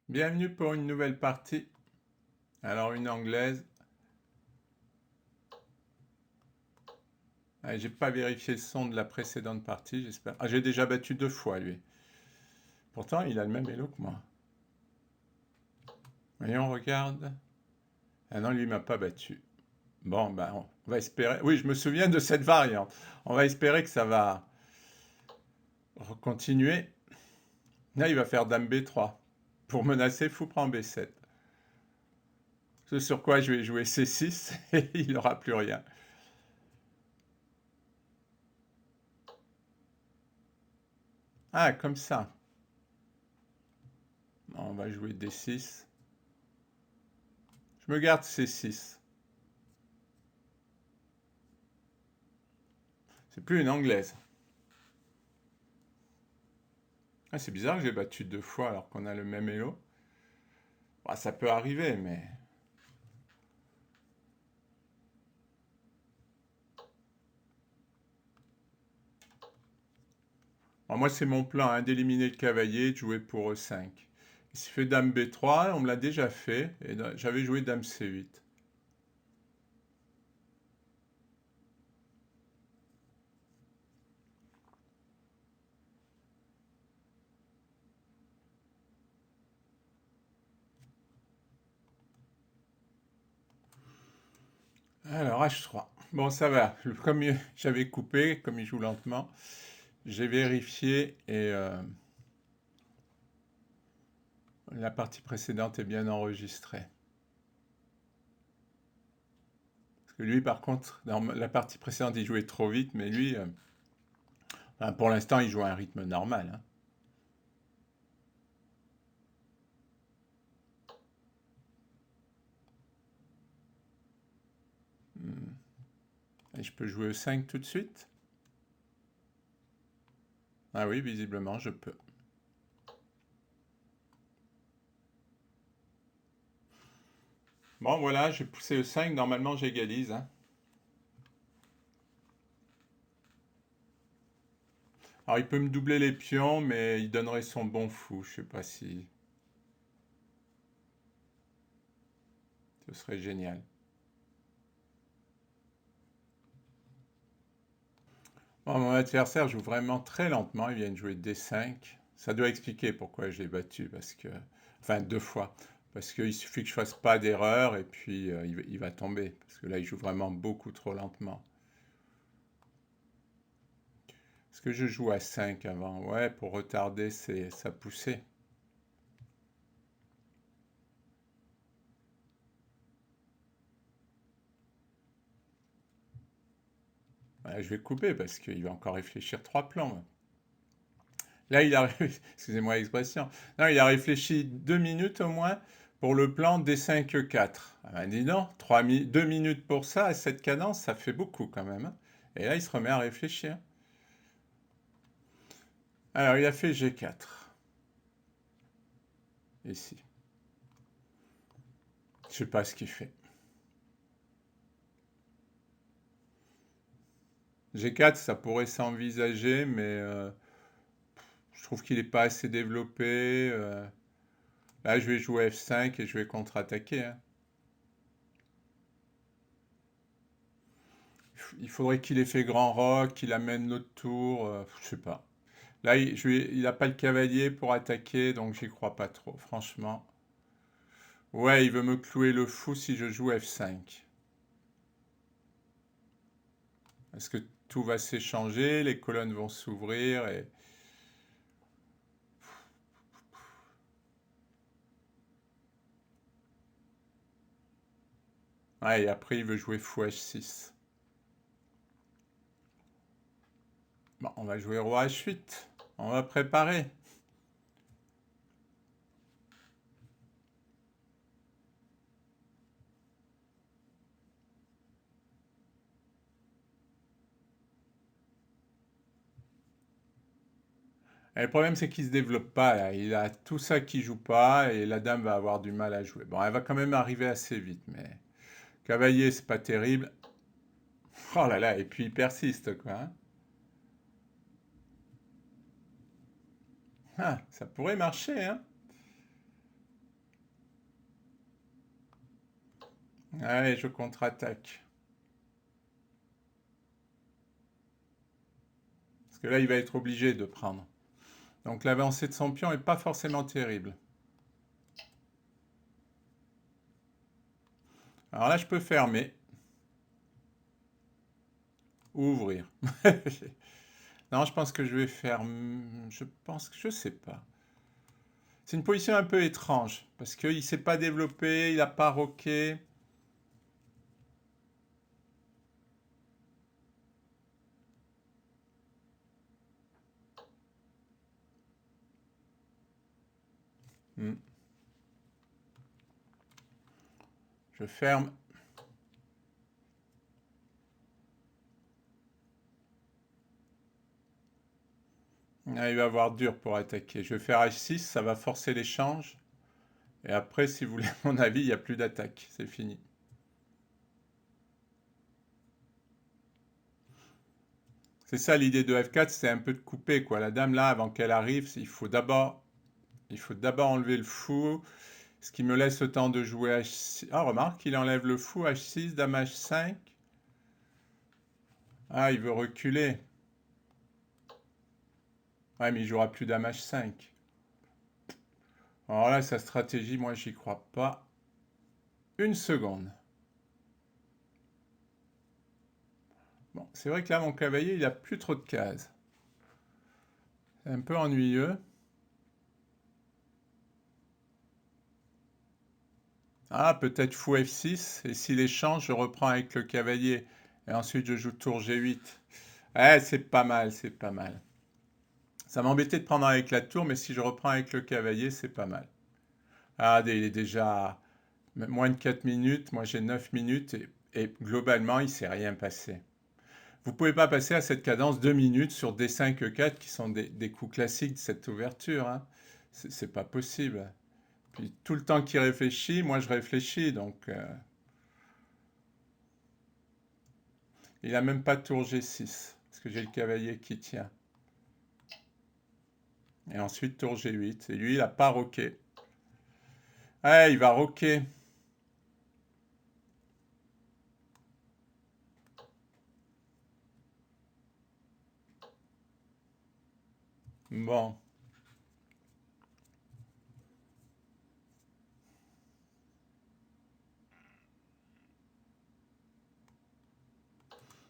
Bienvenue pour une nouvelle partie. Alors une anglaise. Ah, j'ai pas vérifié le son de la précédente partie, j'espère. Ah, j'ai déjà battu 2 fois lui. Pourtant, il a le même elo que moi. Voyons, on regarde. Ah non, lui il m'a pas battu. Bon, ben on va espérer. Oui, je me souviens de cette variante. On va espérer que ça va continuer. Là, il va faire dame B3. Pour menacer, fou prend B7. Ce sur quoi je vais jouer C6 et il n'aura plus rien. Ah, comme ça. On va jouer D6. Je me garde C6. C'est plus une anglaise. Ah, c'est bizarre que j'ai battu 2 fois alors qu'on a le même elo. Bah, ça peut arriver, mais... Alors, moi, c'est mon plan, hein, d'éliminer le cavalier, de jouer pour E5. S'il fait dame B3, on me l'a déjà fait, et j'avais joué dame C8. Alors, H3. Bon, ça va. Comme j'avais coupé, comme il joue lentement, j'ai vérifié et la partie précédente est bien enregistrée. Parce que lui, par contre, dans la partie précédente, il jouait trop vite, mais lui, ben, pour l'instant, il joue à un rythme normal, hein. Hmm. Et je peux jouer E5 tout de suite? Ah oui, visiblement, je peux. Bon, voilà, j'ai poussé E5. Normalement, j'égalise, hein. Alors, il peut me doubler les pions, mais il donnerait son bon fou. Je sais pas si ce serait génial. Bon, mon adversaire joue vraiment très lentement. Il vient de jouer D5. Ça doit expliquer pourquoi je l'ai battu, parce que... Enfin, 2 fois. Parce qu'il suffit que je fasse pas d'erreur et puis il va tomber. Parce que là, il joue vraiment beaucoup trop lentement. Est-ce que je joue à 5 avant? Ouais, pour retarder sa poussée. Ouais, je vais couper parce qu'il va encore réfléchir 3 plans. Là, excusez-moi l'expression, non, il a réfléchi 2 minutes au moins pour le plan D5-E4. Ah ben dis donc, 2 minutes pour ça, à cette cadence, ça fait beaucoup quand même, hein. Et là, il se remet à réfléchir. Alors, il a fait G4, ici. Je sais pas ce qu'il fait. G4, ça pourrait s'envisager, mais je trouve qu'il n'est pas assez développé. Là, je vais jouer F5 et je vais contre-attaquer, hein. Il faudrait qu'il ait fait grand roc, qu'il amène l'autre tour, je sais pas. Là, il n'a pas le cavalier pour attaquer, donc j'y crois pas trop, franchement. Ouais, il veut me clouer le fou si je joue F5. Est-ce que tout va s'échanger, les colonnes vont s'ouvrir et... Ouais, et après il veut jouer fou H6. Bon, on va jouer roi H8. On va préparer. Et le problème, c'est qu'il se développe pas, là. Il a tout ça qui joue pas et la dame va avoir du mal à jouer. Bon, elle va quand même arriver assez vite, mais cavalier, c'est pas terrible. Oh là là, et puis il persiste, quoi, hein. Ah, ça pourrait marcher, hein. Allez, je contre-attaque. Parce que là, il va être obligé de prendre. Donc l'avancée de son pion n'est pas forcément terrible. Alors là, je peux fermer. Ou ouvrir. Non, je pense que je vais faire... Je pense que... Je sais pas. C'est une position un peu étrange. Parce qu'il ne s'est pas développé, il n'a pas roqué. Hmm. Je ferme. Ah, il va avoir dur pour attaquer. Je vais faire H6, ça va forcer l'échange. Et après, si vous voulez mon avis, il n'y a plus d'attaque. C'est fini. C'est ça l'idée de F4, c'est un peu de couper, quoi. La dame là, avant qu'elle arrive, il faut d'abord enlever le fou, ce qui me laisse le temps de jouer H6. Ah, remarque, il enlève le fou, H6, dame H5. Ah, il veut reculer. Ouais, mais il jouera plus dame H5. Alors là, sa stratégie, moi, j'y crois pas. Une seconde. Bon, c'est vrai que là, mon cavalier, il a plus trop de cases. C'est un peu ennuyeux. Ah, peut-être fou F6. Et s'il échange, je reprends avec le cavalier. Et ensuite, je joue tour G8. Eh, c'est pas mal, c'est pas mal. Ça m'embêtait de prendre avec la tour, mais si je reprends avec le cavalier, c'est pas mal. Ah, il est déjà moins de 4 minutes. Moi, j'ai 9 minutes. Et globalement, il ne s'est rien passé. Vous ne pouvez pas passer à cette cadence 2 minutes sur D5 E4 qui sont des coups classiques de cette ouverture, hein. C'est pas possible. Puis tout le temps qu'il réfléchit, moi je réfléchis, donc il a même pas tour G6, parce que j'ai le cavalier qui tient. Et ensuite tour G8, et lui il a pas roqué. Ah, il va roquer. Bon,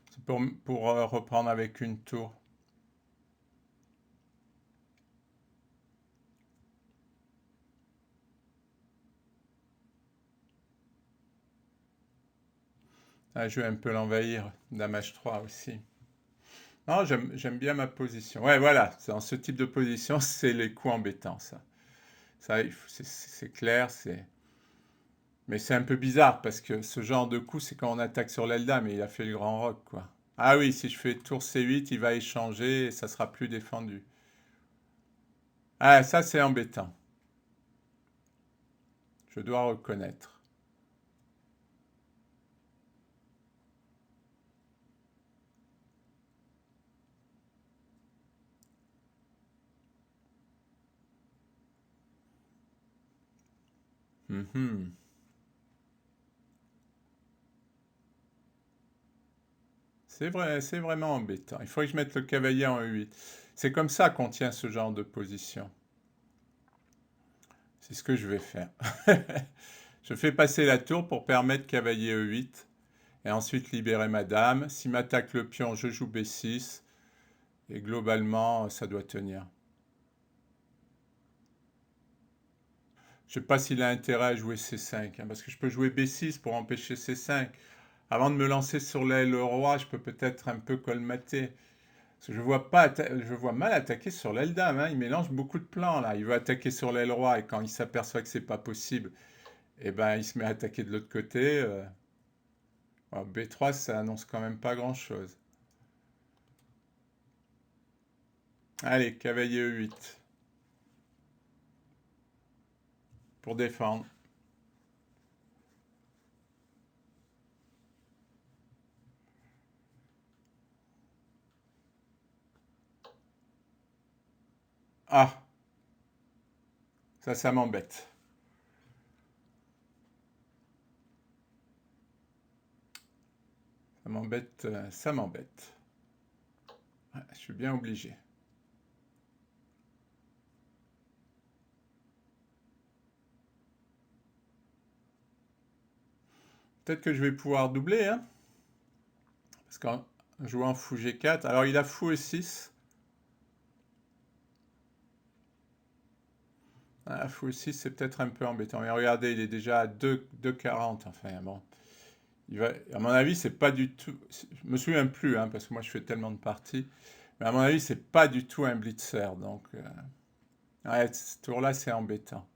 c'est pour reprendre avec une tour. Ah, je vais un peu l'envahir, dame H3 aussi. Non, j'aime bien ma position. Ouais, voilà, dans ce type de position, c'est les coups embêtants, ça. Ça, c'est clair, mais c'est un peu bizarre parce que ce genre de coup, c'est quand on attaque sur l'aile dame et il a fait le grand roc, quoi. Ah oui, si je fais tour C8, il va échanger et ça sera plus défendu. Ah, ça c'est embêtant. Je dois reconnaître. Mhm. C'est vrai, c'est vraiment embêtant. Il faut que je mette le cavalier en E8. C'est comme ça qu'on tient ce genre de position. C'est ce que je vais faire. Je fais passer la tour pour permettre cavalier E8 et ensuite libérer ma dame. Si m'attaque le pion, je joue B6 et globalement, ça doit tenir. Je ne sais pas s'il a intérêt à jouer C5, hein, parce que je peux jouer B6 pour empêcher C5. Avant de me lancer sur l'aile roi, je peux peut-être un peu colmater. Parce que je vois pas, je vois mal attaquer sur l'aile dame, hein. Il mélange beaucoup de plans là. Il veut attaquer sur l'aile roi et quand il s'aperçoit que c'est pas possible, eh ben il se met à attaquer de l'autre côté. B3, ça annonce quand même pas grand-chose. Allez, cavalier E8 pour défendre. Ah, ça m'embête. Ça m'embête, ça m'embête. Ouais, je suis bien obligé. Peut-être que je vais pouvoir doubler, hein, parce qu'en jouant fou G4, alors il a fou E6. Ah, fou E6, c'est peut-être un peu embêtant. Mais regardez, il est déjà à 2,40. Enfin, bon. Il va, à mon avis, c'est pas du tout. Je me souviens plus, hein, parce que moi, je fais tellement de parties. Mais à mon avis, c'est pas du tout un blitzer. Donc, ouais, ce tour-là, c'est embêtant.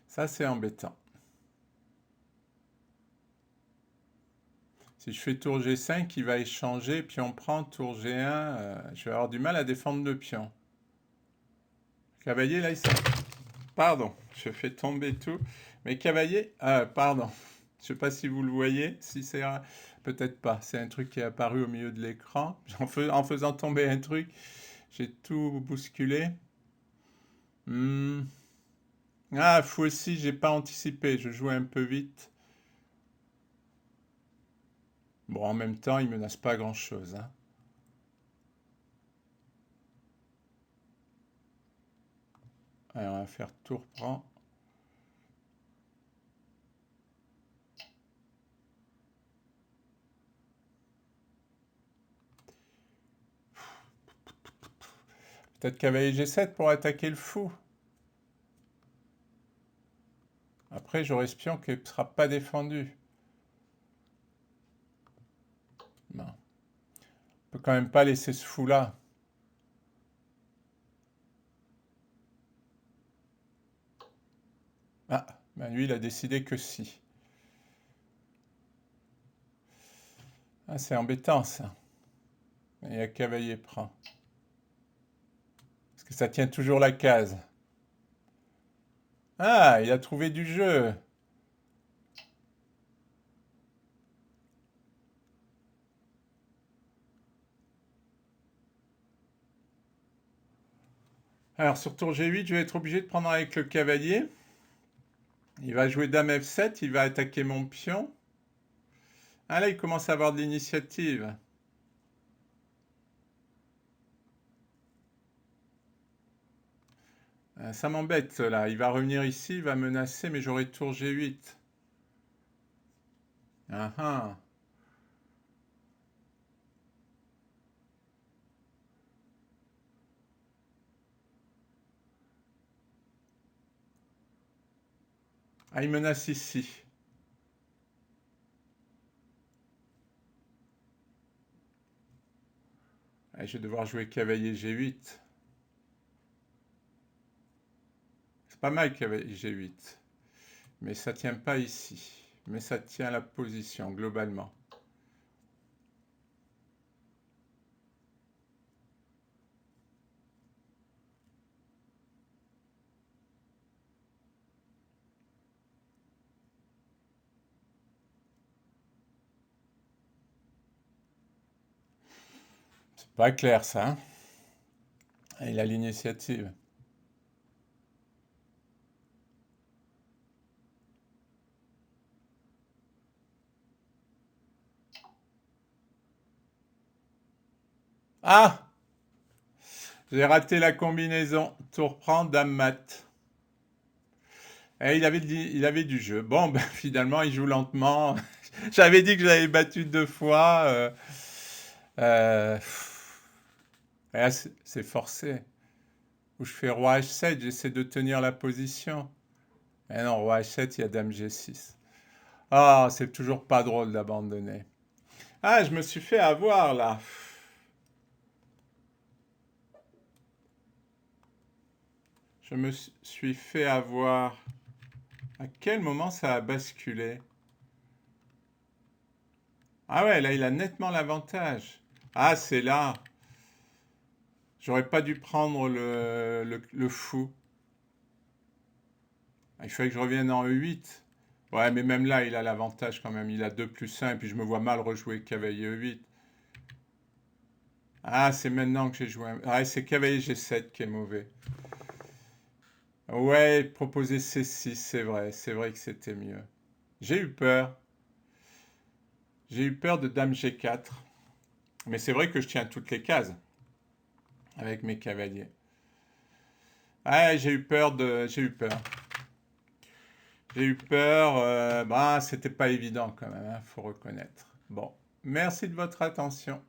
Ça, c'est embêtant. Si je fais tour G5, il va échanger, puis on prend tour G1. Je vais avoir du mal à défendre le pion. Cavalier, là, il s'en... Pardon, je fais tomber tout. Mais cavalier, pardon. Je sais pas si vous le voyez, si c'est peut-être pas. C'est un truc qui est apparu au milieu de l'écran. En faisant tomber un truc, j'ai tout bousculé. Hmm. Ah, fou aussi, j'ai pas anticipé. Je jouais un peu vite. Bon, en même temps, il menace pas grand-chose, hein. Allez, on va faire tour prend. Peut-être cavalier G7 pour attaquer le fou. Après, j'aurai ce pion qui ne sera pas défendu. Non. On peut quand même pas laisser ce fou-là. Ah, ben lui, il a décidé que si. Ah, c'est embêtant, ça. Il y a cavalier prend. Parce que ça tient toujours la case. Ah, il a trouvé du jeu. Alors, sur tour G8, je vais être obligé de prendre avec le cavalier. Il va jouer dame F7, il va attaquer mon pion. Ah là, il commence à avoir de l'initiative. Ça m'embête, là. Il va revenir ici, il va menacer, mais j'aurai tour G8. Ah ah. Ah, il menace ici. Ah, je vais devoir jouer cavalier G8. C'est pas mal cavalier G8. Mais ça tient pas ici. Mais ça tient la position, globalement. C'est pas clair, ça, hein. Ah, il a l'initiative. Ah! J'ai raté la combinaison. Tour prend, dame mat. Et il avait du jeu. Bon, ben, finalement, il joue lentement. J'avais dit que j'avais battu 2 fois. Euh, c'est forcé. Ou je fais roi H7, j'essaie de tenir la position. Mais non, roi H7, il y a dame G6. Ah, c'est toujours pas drôle d'abandonner. Ah, je me suis fait avoir là. Je me suis fait avoir. À quel moment ça a basculé? Ah ouais, là, il a nettement l'avantage. Ah, c'est là. J'aurais pas dû prendre le fou. Ah, il fallait que je revienne en E8. Ouais, mais même là, il a l'avantage quand même. Il a 2+1, et puis je me vois mal rejouer cavalier E8. Ah, c'est maintenant que j'ai joué. Ah, c'est cavalier G7 qui est mauvais. Ouais, proposer C6, c'est vrai que c'était mieux. J'ai eu peur. J'ai eu peur de Dame G4. Mais c'est vrai que je tiens toutes les cases avec mes cavaliers. Ah, j'ai eu peur de. J'ai eu peur. J'ai eu peur. Bah, c'était pas évident quand même, hein, faut reconnaître. Bon, merci de votre attention.